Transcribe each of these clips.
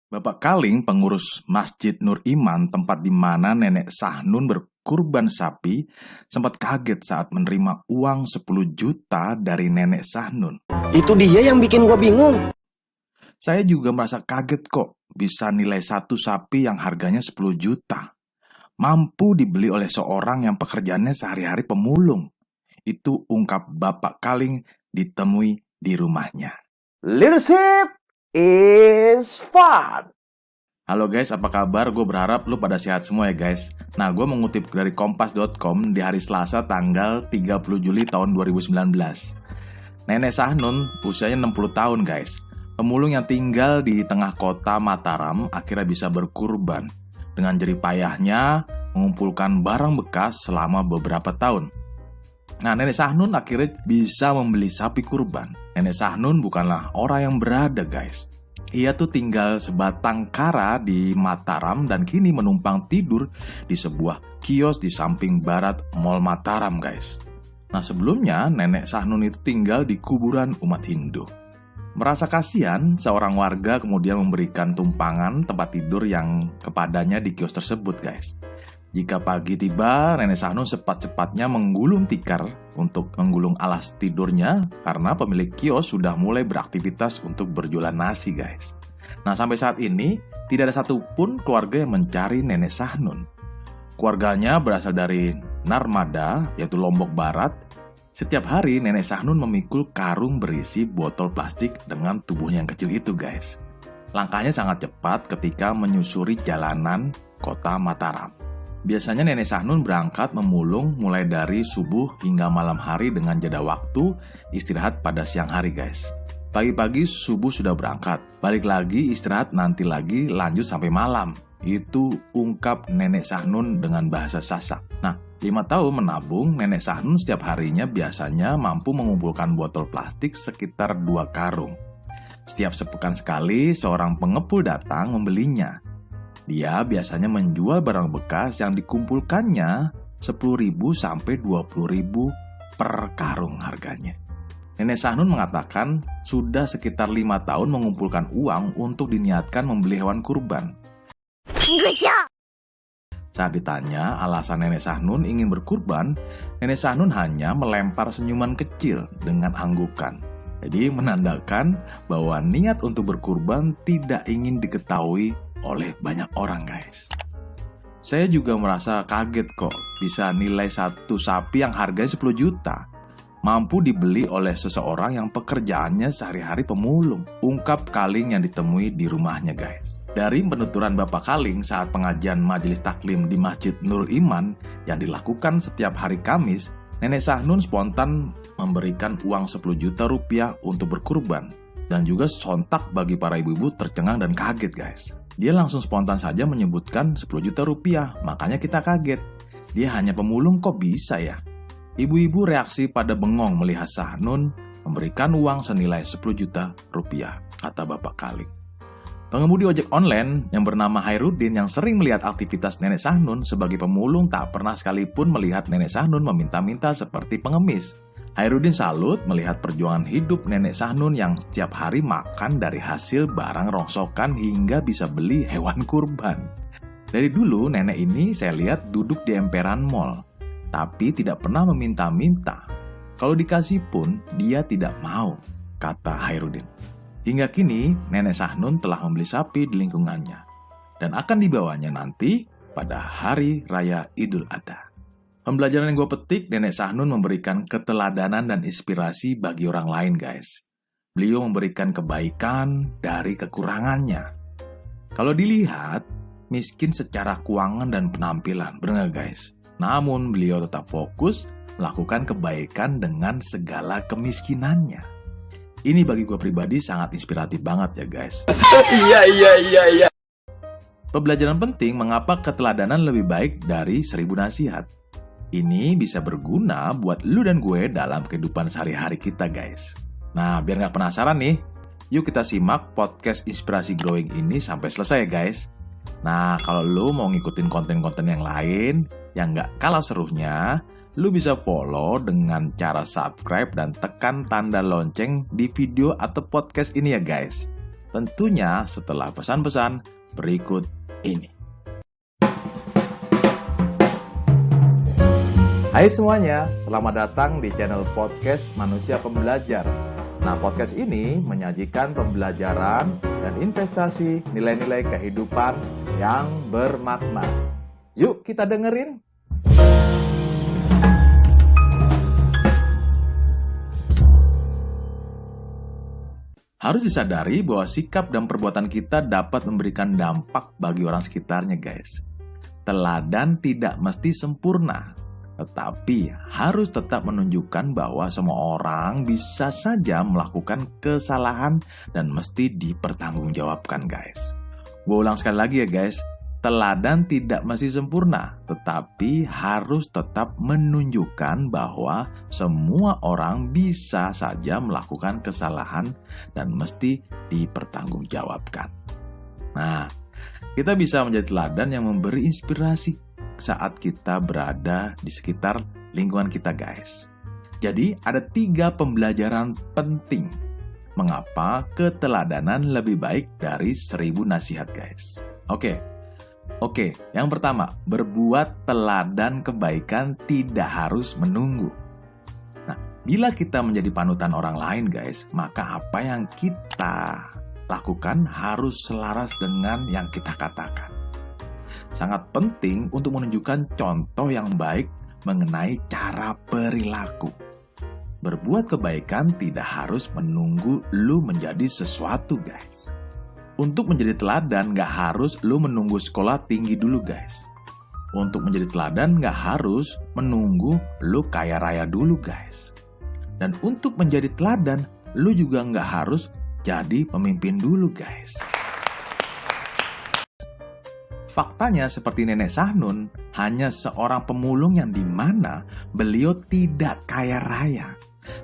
Bapak Kaling, pengurus Masjid Nur Iman, tempat di mana Nenek Sahnun berkurban sapi, sempat kaget saat menerima uang 10 juta dari Nenek Sahnun. Itu dia yang bikin gua bingung. Saya juga merasa kaget kok bisa nilai satu sapi yang harganya 10 juta. Mampu dibeli oleh seorang yang pekerjaannya sehari-hari pemulung. Itu ungkap Bapak Kaling ditemui di rumahnya. Leadership is fun. Halo guys, apa kabar? Gue berharap lu pada sehat semua ya guys. Nah, gue mengutip dari kompas.com di hari Selasa tanggal 30 Juli tahun 2019. Nenek Sahnun usianya 60 tahun guys. Pemulung yang tinggal di tengah kota Mataram akhirnya bisa berkurban. Dengan jerih payahnya mengumpulkan barang bekas selama beberapa tahun. Nah, Nenek Sahnun akhirnya bisa membeli sapi kurban. Nenek Sahnun bukanlah orang yang berada guys. Ia tuh tinggal sebatang kara di Mataram dan kini menumpang tidur di sebuah kios di samping barat Mall Mataram guys. Nah, sebelumnya Nenek Sahnun itu tinggal di kuburan umat Hindu. Merasa kasihan, seorang warga kemudian memberikan tumpangan tempat tidur yang kepadanya di kios tersebut guys. Jika pagi tiba, Nenek Sahnun cepat-cepatnya menggulung tikar untuk menggulung alas tidurnya karena pemilik kios sudah mulai beraktivitas untuk berjualan nasi guys. Nah, sampai saat ini tidak ada satupun keluarga yang mencari Nenek Sahnun. Keluarganya berasal dari Narmada, yaitu Lombok Barat. Setiap hari Nenek Sahnun memikul karung berisi botol plastik dengan tubuhnya yang kecil itu guys. Langkahnya sangat cepat ketika menyusuri jalanan kota Mataram. Biasanya Nenek Sahnun berangkat memulung mulai dari subuh hingga malam hari dengan jeda waktu istirahat pada siang hari guys. Pagi-pagi subuh sudah berangkat, balik lagi istirahat nanti lagi lanjut sampai malam. Itu ungkap Nenek Sahnun dengan bahasa Sasak. Nah, 5 tahun menabung, Nenek Sahnun setiap harinya biasanya mampu mengumpulkan botol plastik sekitar 2 karung. Setiap sepekan sekali seorang pengepul datang membelinya. Dia biasanya menjual barang bekas yang dikumpulkannya 10.000 sampai 20.000 per karung harganya. Nenek Sahnun mengatakan sudah sekitar 5 tahun mengumpulkan uang untuk diniatkan membeli hewan kurban. Saat ditanya alasan Nenek Sahnun ingin berkurban, Nenek Sahnun hanya melempar senyuman kecil dengan anggukan. Jadi menandakan bahwa niat untuk berkurban tidak ingin diketahui oleh banyak orang guys. Saya juga merasa kaget kok bisa nilai satu sapi yang harganya 10 juta mampu dibeli oleh seseorang yang pekerjaannya sehari-hari pemulung. Ungkap Kaling yang ditemui di rumahnya guys. Dari penuturan Bapak Kaling saat pengajian majelis taklim di Masjid Nur Iman yang dilakukan setiap hari Kamis, Nenek Sahnun spontan memberikan uang 10 juta rupiah untuk berkurban. Dan juga sontak bagi para ibu-ibu tercengang dan kaget guys. Dia langsung spontan saja menyebutkan 10 juta rupiah, makanya kita kaget. Dia hanya pemulung kok bisa ya? Ibu-ibu reaksi pada bengong melihat Sahnun memberikan uang senilai 10 juta rupiah, kata Bapak Kaling. Pengemudi ojek online yang bernama Hairudin yang sering melihat aktivitas Nenek Sahnun sebagai pemulung tak pernah sekalipun melihat Nenek Sahnun meminta-minta seperti pengemis. Hairudin salut melihat perjuangan hidup Nenek Sahnun yang setiap hari makan dari hasil barang rongsokan hingga bisa beli hewan kurban. Dari dulu nenek ini saya lihat duduk di emperan mall, tapi tidak pernah meminta-minta. Kalau dikasih pun dia tidak mau, kata Hairudin. Hingga kini Nenek Sahnun telah membeli sapi di lingkungannya dan akan dibawanya nanti pada hari raya Idul Adha. Pembelajaran yang gue petik, Nenek Sahnun memberikan keteladanan dan inspirasi bagi orang lain guys. Beliau memberikan kebaikan dari kekurangannya. Kalau dilihat, miskin secara keuangan dan penampilan, benar guys? Namun beliau tetap fokus melakukan kebaikan dengan segala kemiskinannya. Ini bagi gue pribadi sangat inspiratif banget ya guys. Iya. Pembelajaran penting mengapa keteladanan lebih baik dari 1000 nasihat. Ini bisa berguna buat lu dan gue dalam kehidupan sehari-hari kita guys. Nah, biar gak penasaran nih, yuk kita simak podcast Inspirasi Growing ini sampai selesai ya guys. Nah, kalau lu mau ngikutin konten-konten yang lain yang gak kalah serunya, lu bisa follow dengan cara subscribe dan tekan tanda lonceng di video atau podcast ini ya guys. Tentunya setelah pesan-pesan berikut ini. Hai semuanya, selamat datang di channel podcast Manusia Pembelajar. Nah, podcast ini menyajikan pembelajaran dan investasi nilai-nilai kehidupan yang bermakna. Yuk kita dengerin. Harus disadari bahwa sikap dan perbuatan kita dapat memberikan dampak bagi orang sekitarnya, guys. Teladan tidak mesti sempurna, tetapi harus tetap menunjukkan bahwa semua orang bisa saja melakukan kesalahan dan mesti dipertanggungjawabkan, guys. Gue ulang sekali lagi ya, guys. Teladan tidak mesti sempurna, tetapi harus tetap menunjukkan bahwa semua orang bisa saja melakukan kesalahan dan mesti dipertanggungjawabkan. Nah, kita bisa menjadi teladan yang memberi inspirasi saat kita berada di sekitar lingkungan kita, guys. Jadi, ada 3 pembelajaran penting mengapa keteladanan lebih baik dari 1000 nasihat, guys. Oke, yang pertama, berbuat teladan kebaikan tidak harus menunggu. Nah, bila kita menjadi panutan orang lain, guys, maka apa yang kita lakukan harus selaras dengan yang kita katakan. Sangat penting untuk menunjukkan contoh yang baik mengenai cara perilaku. Berbuat kebaikan tidak harus menunggu lu menjadi sesuatu, guys. Untuk menjadi teladan gak harus lu menunggu sekolah tinggi dulu, guys. Untuk menjadi teladan gak harus menunggu lu kaya raya dulu, guys. Dan untuk menjadi teladan, lu juga gak harus jadi pemimpin dulu, guys. Faktanya seperti Nenek Sahnun, hanya seorang pemulung yang dimana beliau tidak kaya raya.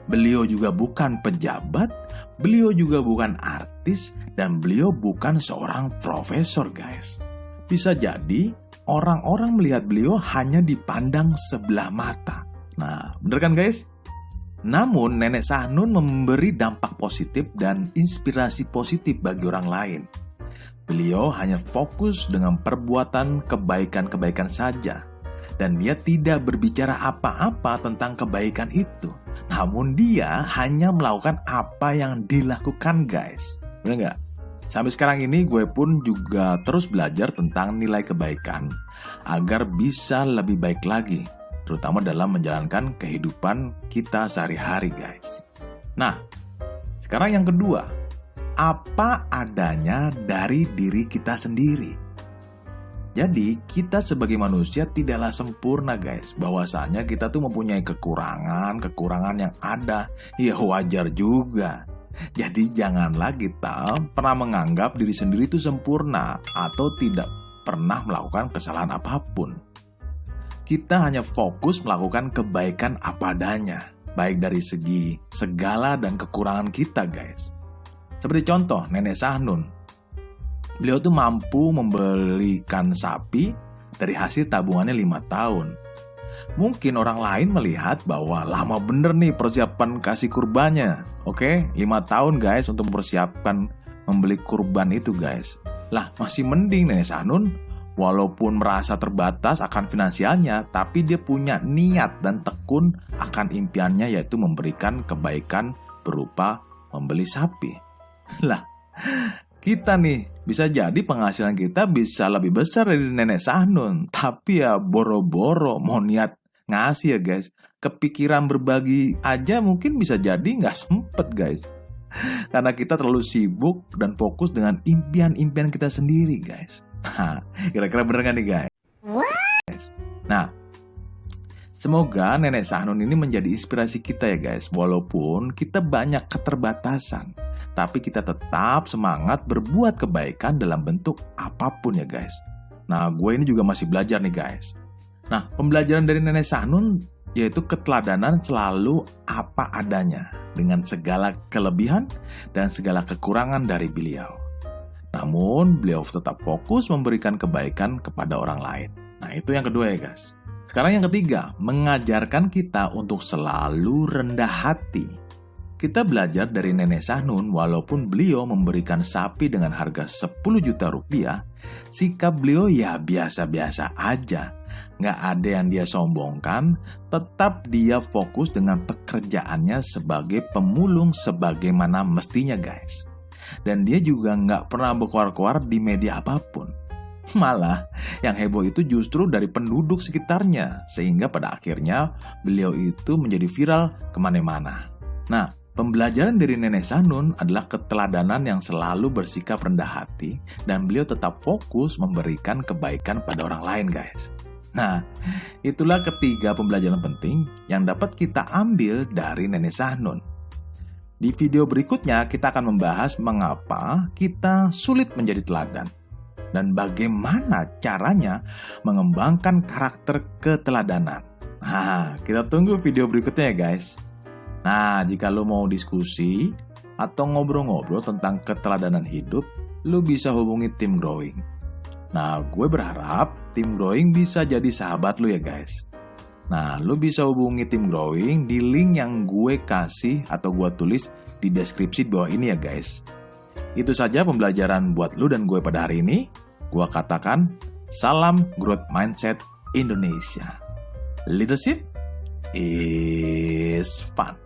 Beliau juga bukan pejabat, beliau juga bukan artis, dan beliau bukan seorang profesor, guys. Bisa jadi orang-orang melihat beliau hanya dipandang sebelah mata. Nah, bener kan, guys? Namun Nenek Sahnun memberi dampak positif dan inspirasi positif bagi orang lain. Beliau hanya fokus dengan perbuatan kebaikan-kebaikan saja. Dan dia tidak berbicara apa-apa tentang kebaikan itu. Namun dia hanya melakukan apa yang dilakukan, guys. Bener nggak? Sampai sekarang ini gue pun juga terus belajar tentang nilai kebaikan agar bisa lebih baik lagi, terutama dalam menjalankan kehidupan kita sehari-hari, guys. Nah, sekarang yang kedua, apa adanya dari diri kita sendiri. Jadi, kita sebagai manusia tidaklah sempurna, guys. Bahwasanya kita tuh mempunyai kekurangan yang ada. Ya wajar juga. Jadi, janganlah kita pernah menganggap diri sendiri itu sempurna atau tidak pernah melakukan kesalahan apapun. Kita hanya fokus melakukan kebaikan apa adanya, baik dari segi segala dan kekurangan kita, guys. Seperti contoh Nenek Sahnun. Beliau tuh mampu membelikan sapi dari hasil tabungannya 5 tahun. Mungkin orang lain melihat bahwa lama bener nih persiapan kasih kurbannya. Oke, 5 tahun, guys, untuk mempersiapkan membeli kurban itu, guys. Lah, masih mending Nenek Sahnun walaupun merasa terbatas akan finansialnya, tapi dia punya niat dan tekun akan impiannya, yaitu memberikan kebaikan berupa membeli sapi. Lah, kita nih bisa jadi penghasilan kita bisa lebih besar dari Nenek Sahnun, tapi ya boro-boro mau niat ngasih ya, guys. Kepikiran berbagi aja mungkin bisa jadi nggak sempet, guys. Karena kita terlalu sibuk dan fokus dengan impian-impian kita sendiri, guys. Nah, kira-kira bener gak nih, guys? Nah, semoga Nenek Sahnun ini menjadi inspirasi kita ya, guys. Walaupun kita banyak keterbatasan, tapi kita tetap semangat berbuat kebaikan dalam bentuk apapun ya, guys. Nah, gue ini juga masih belajar nih, guys. Nah, pembelajaran dari Nenek Sahnun yaitu keteladanan selalu apa adanya dengan segala kelebihan dan segala kekurangan dari beliau. Namun, beliau tetap fokus memberikan kebaikan kepada orang lain. Nah, itu yang kedua ya, guys. Sekarang yang ketiga, mengajarkan kita untuk selalu rendah hati. Kita belajar dari Nenek Sahnun, walaupun beliau memberikan sapi dengan harga 10 juta rupiah, sikap beliau ya biasa-biasa aja. Nggak ada yang dia sombongkan, tetap dia fokus dengan pekerjaannya sebagai pemulung sebagaimana mestinya guys. Dan dia juga nggak pernah berkoar-koar di media apapun. Malah yang heboh itu justru dari penduduk sekitarnya, sehingga pada akhirnya beliau itu menjadi viral kemana-mana. Nah, pembelajaran dari Nenek Sahnun adalah keteladanan yang selalu bersikap rendah hati dan beliau tetap fokus memberikan kebaikan pada orang lain guys. Nah, itulah ketiga pembelajaran penting yang dapat kita ambil dari Nenek Sahnun. Di video berikutnya kita akan membahas mengapa kita sulit menjadi teladan dan bagaimana caranya mengembangkan karakter keteladanan. Nah, kita tunggu video berikutnya ya guys. Nah, jika lo mau diskusi atau ngobrol-ngobrol tentang keteladanan hidup, lo bisa hubungi tim Growing. Nah, gue berharap tim Growing bisa jadi sahabat lo ya guys. Nah, lo bisa hubungi tim Growing di link yang gue kasih atau gue tulis di deskripsi di bawah ini ya guys. Itu saja pembelajaran buat lo dan gue pada hari ini. Gue katakan, salam growth mindset Indonesia. Leadership is fun.